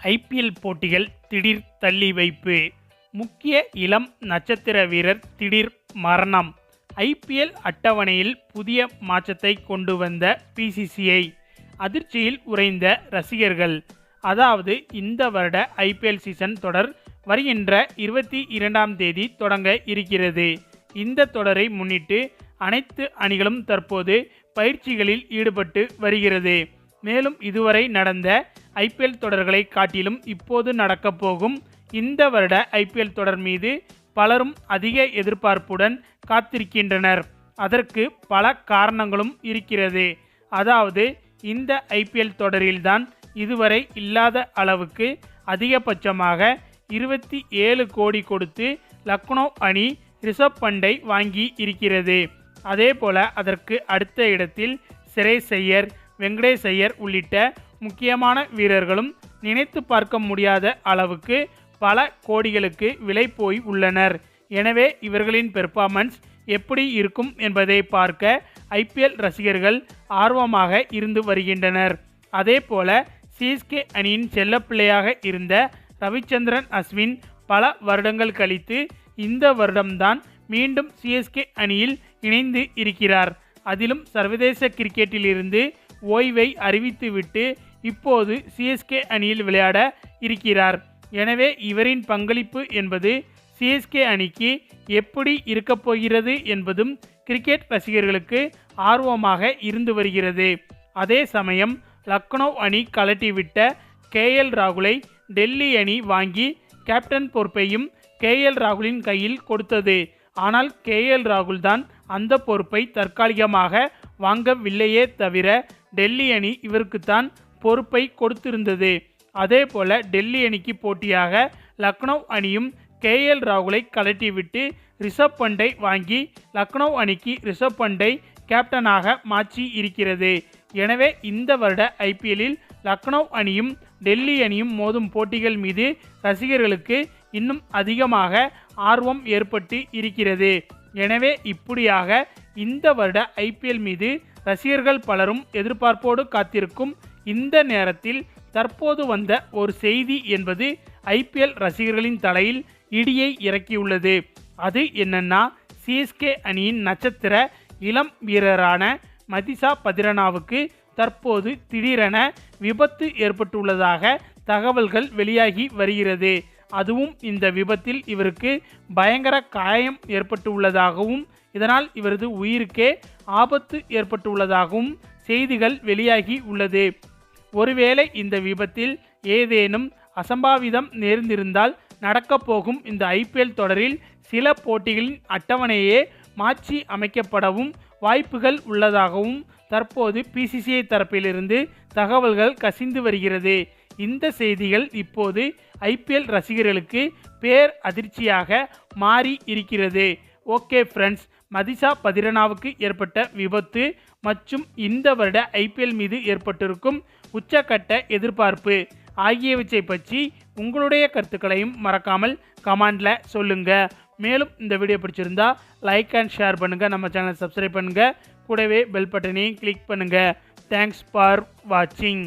IPL போட்டிகள் திடீர் தள்ளி வைப்பு. முக்கிய இளம் நட்சத்திர வீரர் திடீர் மரணம். ஐபிஎல் அட்டவணையில் புதிய மாற்றத்தை கொண்டு வந்த பிசிசிஐ. அதிர்ச்சியில் உறைந்த ரசிகர்கள். அதாவது இந்த வருட ஐபிஎல் சீசன் தொடர் வருகின்ற 22ஆம் தேதி தொடங்க இருக்கிறது. இந்த தொடரை முன்னிட்டு அனைத்து அணிகளும் தற்போது பயிற்சிகளில் ஈடுபட்டு வருகிறது. மேலும் இதுவரை நடந்த ஐபிஎல் தொடர்களை காட்டிலும் இப்போது நடக்கப் போகும் இந்த வருட ஐபிஎல் தொடர் மீது பலரும் அதிக எதிர்பார்ப்புடன் காத்திருக்கின்றனர். அதற்கு பல காரணங்களும் இருக்கிறது. அதாவது இந்த ஐபிஎல் தொடரில்தான் இதுவரை இல்லாத அளவுக்கு அதிகபட்சமாக 27 கோடி கொடுத்து லக்னோ அணி ரிஷப் பண்டை வாங்கி இருக்கிறது. அதேபோல அதற்கு அடுத்த இடத்தில் ஸ்ரேயஸ் ஐயர், வெங்கடேஷ் ஐயர் உள்ளிட்ட முக்கியமான வீரர்களும் நினைத்து பார்க்க முடியாத அளவுக்கு பல கோடிகளுக்கு விலை போய் உள்ளனர். எனவே இவர்களின் பெர்ஃபார்மன்ஸ் எப்படி இருக்கும் என்பதை பார்க்க ஐபிஎல் ரசிகர்கள் ஆர்வமாக இருந்து வருகின்றனர். அதேபோல சிஎஸ்கே அணியின் செல்லப்பிள்ளையாக இருந்த ரவிச்சந்திரன் அஸ்வின் பல வருடங்கள் கழித்து இந்த வருடம்தான் மீண்டும் சிஎஸ்கே அணியில் இணைந்து இருக்கிறார். அதிலும் சர்வதேச கிரிக்கெட்டில் இருந்து ஓய்வை அறிவித்துவிட்டு இப்போது சிஎஸ்கே அணியில் விளையாட இருக்கிறார். எனவே இவரின் பங்களிப்பு என்பது சிஎஸ்கே அணிக்கு எப்படி இருக்கப் போகிறது என்பதும் கிரிக்கெட் ரசிகர்களுக்கு ஆர்வமாக இருந்து வருகிறது. அதே சமயம் லக்னோ அணி கலட்டிவிட்ட கேஎல் ராகுலை டெல்லி அணி வாங்கி கேப்டன் பொறுப்பையும் கேஎல் ராகுலின் கையில் கொடுத்தது. ஆனால் கேஎல் ராகுல் தான் அந்த பொறுப்பை தற்காலிகமாக வாங்கவில்லையே தவிர டெல்லி அணி இவருக்குத்தான் பொறுப்பை கொடுத்திருந்தது. அதேபோல டெல்லி அணிக்கு போட்டியாக லக்னோ அணியும் கேஎல் ராகுலை கலட்டிவிட்டு ரிஷப் பண்டை வாங்கி லக்னோ அணிக்கு ரிஷப் பண்டை கேப்டனாக மாற்றி இருக்கிறது. எனவே இந்த வருட ஐபிஎல்லில் லக்னோ அணியும் டெல்லி அணியும் மோதும் போட்டிகள் மீது ரசிகர்களுக்கு இன்னும் அதிகமாக ஆர்வம் ஏற்பட்டு இருக்கிறது. எனவே இப்படியாக இந்த வருட ஐபிஎல் மீது ரசிகர்கள் பலரும் எதிர்பார்ப்போடு காத்திருக்கும் இந்த நேரத்தில் தற்போது வந்த ஒரு செய்தி என்பது ஐபிஎல் ரசிகர்களின் தலையில் இடியை இறக்கியுள்ளது. அது என்னன்னா, சிஎஸ்கே அணியின் நட்சத்திர இளம் வீரரான மதிஷா பத்திரனாவுக்கு தற்போது திடீரென விபத்து ஏற்பட்டுள்ளதாக தகவல்கள் வெளியாகி வருகிறது. அதுவும் இந்த விபத்தில் இவருக்கு பயங்கர காயம் ஏற்பட்டுள்ளதாகவும் இதனால் இவரது உயிருக்கே ஆபத்து ஏற்பட்டுள்ளதாகவும் செய்திகள் வெளியாகி உள்ளது. ஒருவேளை இந்த விபத்தில் ஏதேனும் அசம்பாவிதம் நேர்ந்திருந்தால் நடக்கப் போகும் இந்த ஐபிஎல் தொடரில் சில போட்டிகளின் அட்டவணையே மாற்றி அமைக்கப்படவும் வாய்ப்புகள் உள்ளதாகவும் தற்போது பிசிசிஐ தரப்பிலிருந்து தகவல்கள் கசிந்து வருகிறது. இந்த செய்திகள் இப்போது ஐபிஎல் ரசிகர்களுக்கு பேர் அதிர்ச்சியாக மாறி இருக்கிறது. ஓகே ஃப்ரெண்ட்ஸ், மதிஷா பத்திரனாவுக்கு ஏற்பட்ட விபத்து மற்றும் இந்த வருட ஐபிஎல் மீது ஏற்பட்டிருக்கும் உச்சக்கட்ட எதிர்பார்ப்பு ஆகியவற்றை பற்றி உங்களுடைய கருத்துக்களையும் மறக்காமல் கமெண்டில் சொல்லுங்கள். மேலும் இந்த வீடியோ பிடிச்சிருந்தா லைக் அண்ட் ஷேர் பண்ணுங்கள். நம்ம சேனலை சப்ஸ்கிரைப் பண்ணுங்கள். கூடவே பெல் பட்டனையும் கிளிக் பண்ணுங்கள். தேங்க்ஸ் ஃபார் வாட்சிங்.